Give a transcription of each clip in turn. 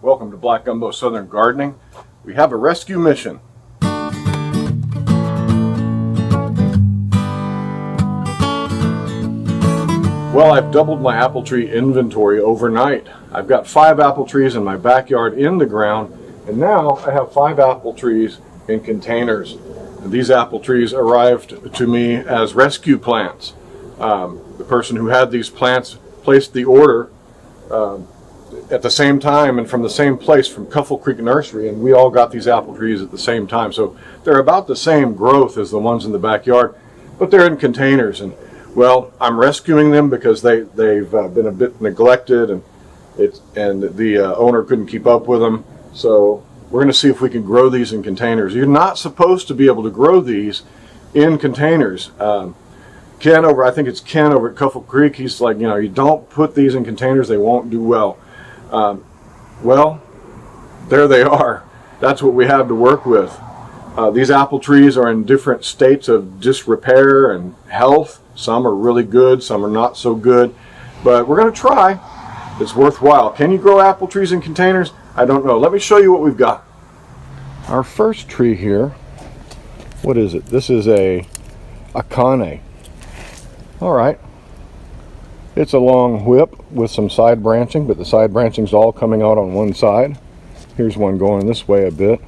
Welcome to Black Gumbo Southern Gardening. We have a rescue mission. Well, I've doubled my apple tree inventory overnight. I've got 5 apple trees in my backyard in the ground, and now I have 5 apple trees in containers. And these apple trees arrived to me as rescue plants. The person who had these plants placed the order at the same time and from the same place, from Cuffle Creek Nursery, and we all got these apple trees at the same time. So they're about the same growth as the ones in the backyard, but they're in containers. And well, I'm rescuing them because they've been a bit neglected, and the owner couldn't keep up with them. So we're going to see if we can grow these in containers. You're not supposed to be able to grow these in containers. Ken over, I think it's Ken over at Cuffle Creek, he's like, you don't put these in containers, they won't do well. Well, there they are. That's what we have to work with. These apple trees are in different states of disrepair and health. Some are really good, some are not so good, but we're going to try. It's worthwhile. Can you grow apple trees in containers? I don't know. Let me show you what we've got. Our first tree here, what is it? This is a akane. All right. It's a long whip with some side branching, but the side branching's all coming out on one side. Here's one going this way a bit.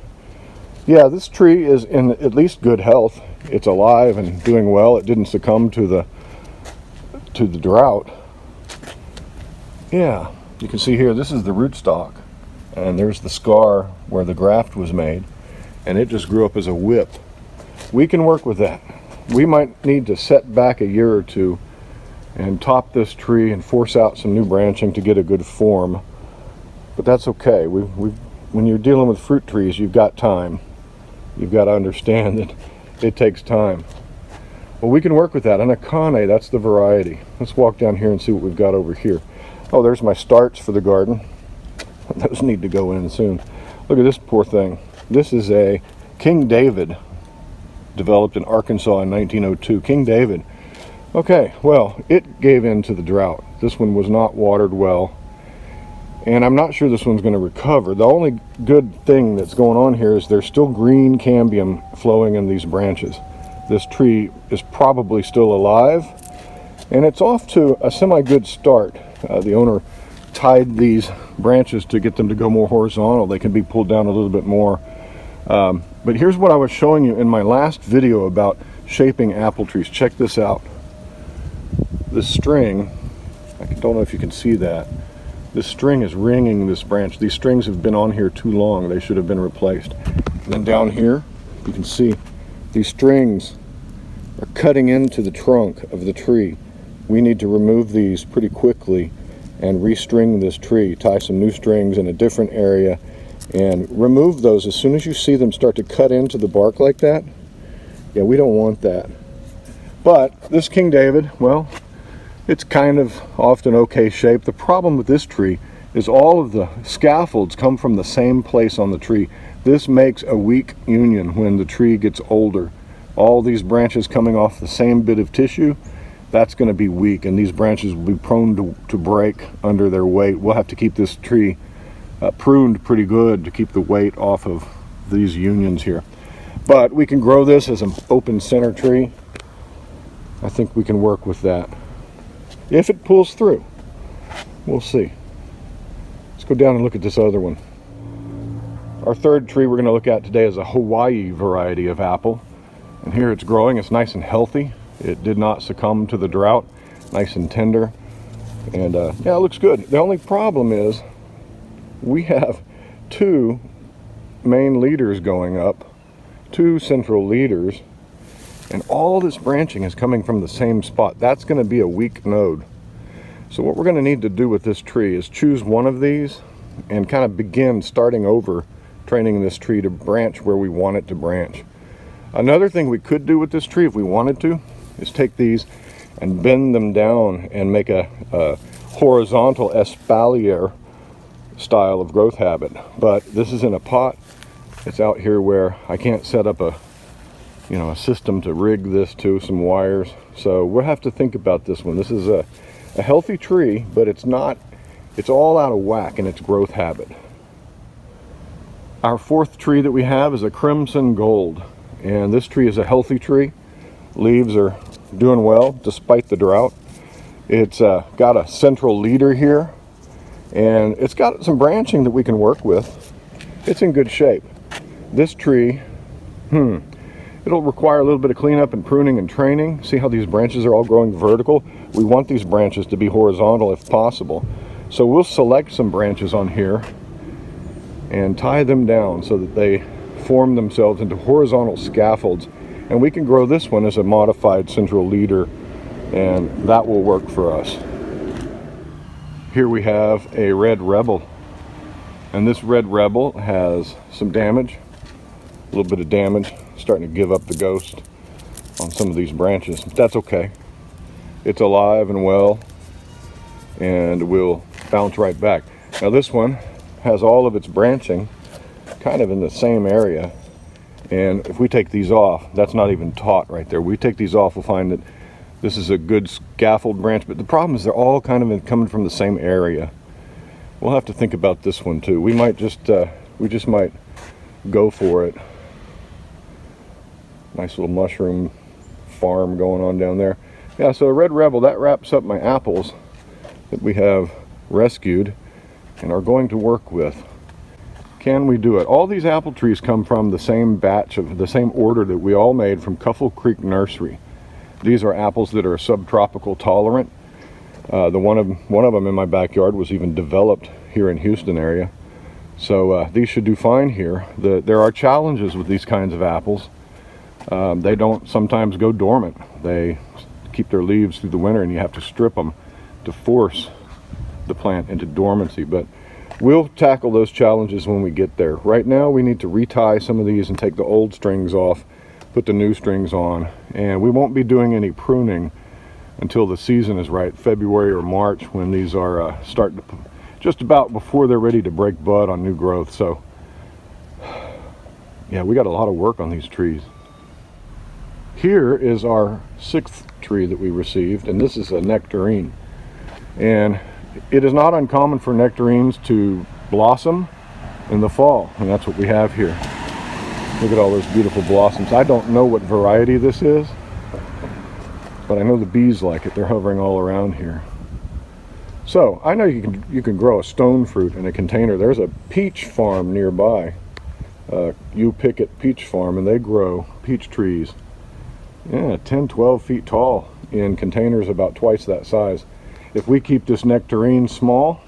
Yeah, this tree is in at least good health. It's alive and doing well. It didn't succumb to the drought. Yeah, you can see here, this is the rootstock, and there's the scar where the graft was made, and it just grew up as a whip. We can work with that. We might need to set back a year or two and top this tree and force out some new branching to get a good form, but that's okay. When you're dealing with fruit trees, you've got time. You've got to understand that it takes time. Well, we can work with that. An akane, that's the variety. Let's walk down here and see what we've got over here. Oh, there's my starts for the garden. Those need to go in soon. Look at this poor thing. This is a King David, developed in Arkansas in 1902. King David. Okay, well, it gave in to the drought. This one was not watered well, and I'm not sure this one's going to recover. The only good thing that's going on here is there's still green cambium flowing in these branches. This tree is probably still alive, and it's off to a semi-good start. The owner tied these branches to get them to go more horizontal. They can be pulled down a little bit more. But here's what I was showing you in my last video about shaping apple trees. Check this out. This string, I don't know if you can see that. This string is ringing this branch. These strings have been on here too long. They should have been replaced. And then down here, you can see these strings are cutting into the trunk of the tree. We need to remove these pretty quickly and restring this tree. Tie some new strings in a different area and remove those as soon as you see them start to cut into the bark like that. Yeah, we don't want that. But this King David, well, it's kind of often okay shape. The problem with this tree is all of the scaffolds come from the same place on the tree. This makes a weak union when the tree gets older. All these branches coming off the same bit of tissue, that's going to be weak, and these branches will be prone to break under their weight. We'll have to keep this tree pruned pretty good to keep the weight off of these unions here. But we can grow this as an open center tree. I think we can work with that. If it pulls through, we'll see. Let's go down and look at this other one. Our third tree we're going to look at today is a Hawaii variety of apple. And here it's growing. It's nice and healthy. It did not succumb to the drought. Nice and tender. And yeah, it looks good. The only problem is we have 2 main leaders going up, 2 central leaders, and all this branching is coming from the same spot. That's going to be a weak node. So what we're going to need to do with this tree is choose one of these and kind of begin starting over, training this tree to branch where we want it to branch. Another thing we could do with this tree if we wanted to is take these and bend them down and make a horizontal espalier style of growth habit. But this is in a pot. It's out here where I can't set up a system to rig this to, some wires. So we'll have to think about this one. This is a healthy tree, but it's all out of whack in its growth habit. Our fourth tree that we have is a crimson gold, and this tree is a healthy tree. Leaves are doing well despite the drought. It's got a central leader here, and it's got some branching that we can work with. It's in good shape. This tree, it'll require a little bit of cleanup and pruning and training. See how these branches are all growing vertical? We want these branches to be horizontal if possible. So we'll select some branches on here and tie them down so that they form themselves into horizontal scaffolds. And we can grow this one as a modified central leader, and that will work for us. Here we have a red rebel. And this red rebel has some damage, a little bit of damage, starting to give up the ghost on some of these branches. But that's okay. It's alive and well, and will bounce right back. Now this one has all of its branching kind of in the same area, and if we take these off, that's not even taut right there. We take these off, we'll find that this is a good scaffold branch, but the problem is they're all kind of coming from the same area. We'll have to think about this one too. We might just might go for it. Nice little mushroom farm going on down there. Yeah, so a red rebel, that wraps up my apples that we have rescued and are going to work with. Can we do it? All these apple trees come from the same batch of the same order that we all made from Cuffle Creek Nursery. These are apples that are subtropical tolerant. One of them in my backyard was even developed here in Houston area. So these should do fine here. There are challenges with these kinds of apples. They don't sometimes go dormant. They keep their leaves through the winter, and you have to strip them to force the plant into dormancy. But we'll tackle those challenges when we get there. Right now we need to retie some of these and take the old strings off, put the new strings on, and we won't be doing any pruning until the season is right, February or March, when these are starting to, just about before they're ready to break bud on new growth. So yeah, we got a lot of work on these trees. Here is our sixth tree that we received, and this is a nectarine. And it is not uncommon for nectarines to blossom in the fall, and that's what we have here. Look at all those beautiful blossoms. I don't know what variety this is, but I know the bees like it. They're hovering all around here. So I know you can grow a stone fruit in a container. There's a peach farm nearby, You Pickett Peach Farm, and they grow peach trees, 10-12 feet tall in containers about twice that size. If we keep this nectarine small,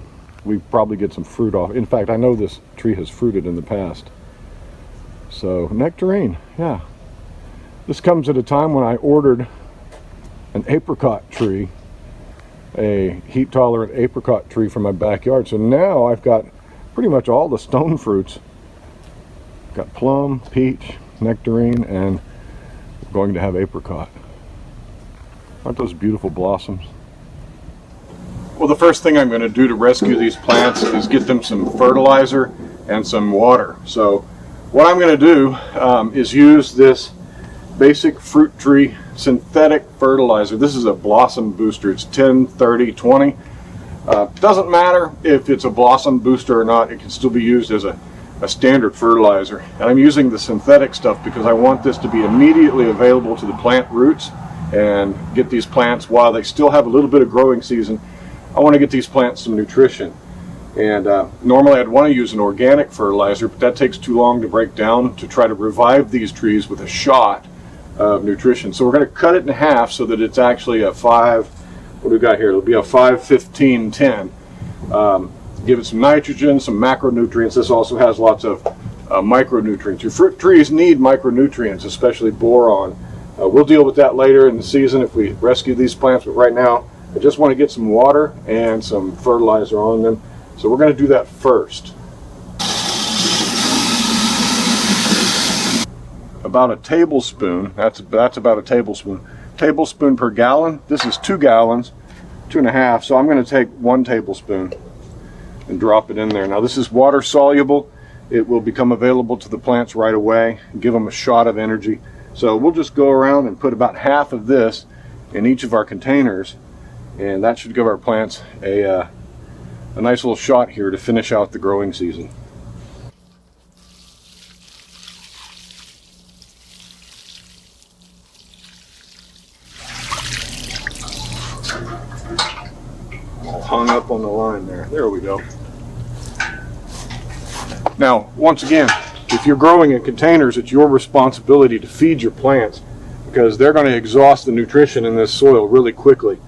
we probably get some fruit off. In fact, I know this tree has fruited in the past. So nectarine, yeah. This comes at a time when I ordered an apricot tree, a heat tolerant apricot tree for my backyard. So now I've got pretty much all the stone fruits. Got plum, peach, nectarine, and we're going to have apricot. Aren't those beautiful blossoms? Well, the first thing I'm going to do to rescue these plants is get them some fertilizer and some water. So what I'm going to do is use this basic fruit tree synthetic fertilizer. This is a blossom booster. It's 10, 30, 20. Doesn't matter if it's a blossom booster or not. It can still be used as a standard fertilizer. And I'm using the synthetic stuff because I want this to be immediately available to the plant roots and get these plants, while they still have a little bit of growing season, I want to get these plants some nutrition. And normally I'd want to use an organic fertilizer, but that takes too long to break down to try to revive these trees with a shot of nutrition. So we're going to cut it in half so that it's actually a 5, what do we got here? It'll be a 5, 15, 10. Give it some nitrogen, some macronutrients. This also has lots of micronutrients. Your fruit trees need micronutrients, especially boron. We'll deal with that later in the season if we rescue these plants, but right now I just want to get some water and some fertilizer on them. So we're going to do that first. About a tablespoon, that's about a tablespoon per gallon. This is 2 gallons, 2.5, so I'm going to take 1 tablespoon and drop it in there. Now this is water soluble. It will become available to the plants right away, give them a shot of energy. So we'll just go around and put about half of this in each of our containers, and that should give our plants a nice little shot here to finish out the growing season. on the line there. There we go. Now, once again, if you're growing in containers, it's your responsibility to feed your plants because they're going to exhaust the nutrition in this soil really quickly.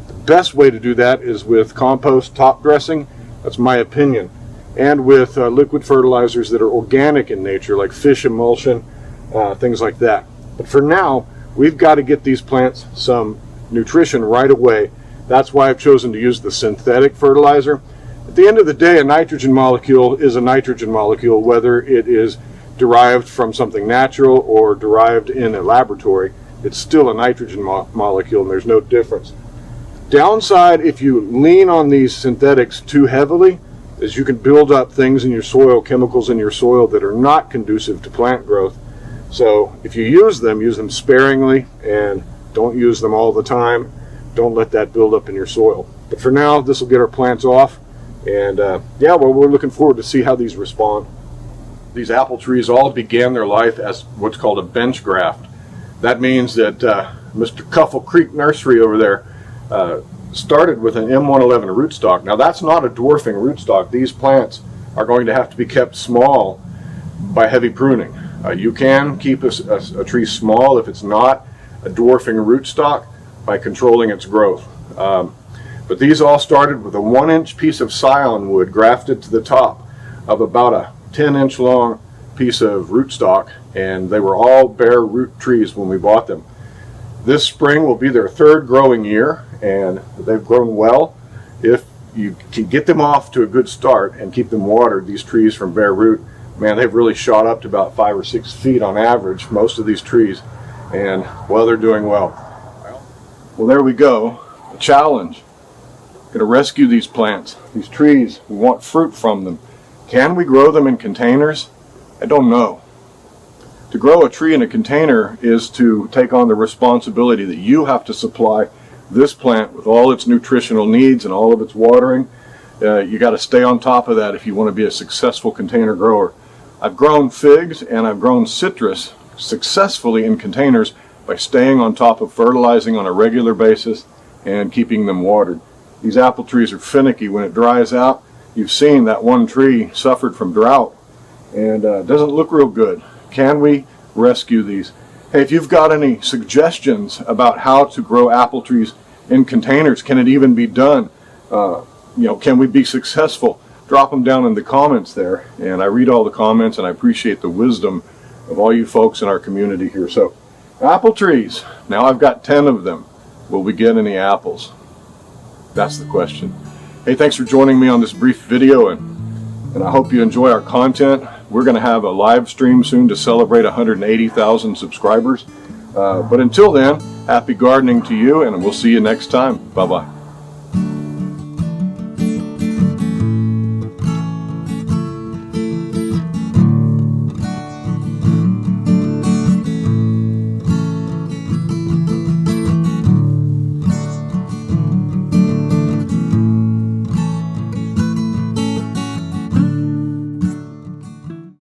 The best way to do that is with compost top dressing. That's my opinion. And with liquid fertilizers that are organic in nature, like fish emulsion, things like that. But for now, we've got to get these plants some nutrition right away. That's why I've chosen to use the synthetic fertilizer. At the end of the day, a nitrogen molecule is a nitrogen molecule, whether it is derived from something natural or derived in a laboratory. It's still a nitrogen molecule, and there's no difference. Downside, if you lean on these synthetics too heavily, is you can build up things in your soil, chemicals in your soil that are not conducive to plant growth. So if you use them sparingly and don't use them all the time. Don't let that build up in your soil. But for now, this will get our plants off. And yeah, well, we're looking forward to see how these respond. These apple trees all began their life as what's called a bench graft. That means that Mr. Cuffle Creek Nursery over there started with an M111 rootstock. Now that's not a dwarfing rootstock. These plants are going to have to be kept small by heavy pruning. You can keep a tree small if it's not a dwarfing rootstock by controlling its growth. But these all started with a 1-inch piece of scion wood grafted to the top of about a 10-inch long piece of rootstock, and they were all bare root trees when we bought them. This spring will be their 3rd growing year, and they've grown well. If you can get them off to a good start and keep them watered, these trees from bare root, man, they've really shot up to about 5 or 6 feet on average, most of these trees, and well, they're doing well. Well, there we go, a challenge. Going to rescue these plants, these trees. We want fruit from them. Can we grow them in containers? I don't know. To grow a tree in a container is to take on the responsibility that you have to supply this plant with all its nutritional needs and all of its watering. You got to stay on top of that if you want to be a successful container grower. I've grown figs and I've grown citrus successfully in containers by staying on top of fertilizing on a regular basis and keeping them watered. These apple trees are finicky. When it dries out, you've seen that one tree suffered from drought and doesn't look real good. Can we rescue these? Hey, if you've got any suggestions about how to grow apple trees in containers, can it even be done? Can we be successful? Drop them down in the comments there, and I read all the comments and I appreciate the wisdom of all you folks in our community here. So, apple trees. Now I've got 10 of them. Will we get any apples? That's the question. Hey, thanks for joining me on this brief video, and I hope you enjoy our content. We're going to have a live stream soon to celebrate 180,000 subscribers. But until then, happy gardening to you, and we'll see you next time. Bye-bye.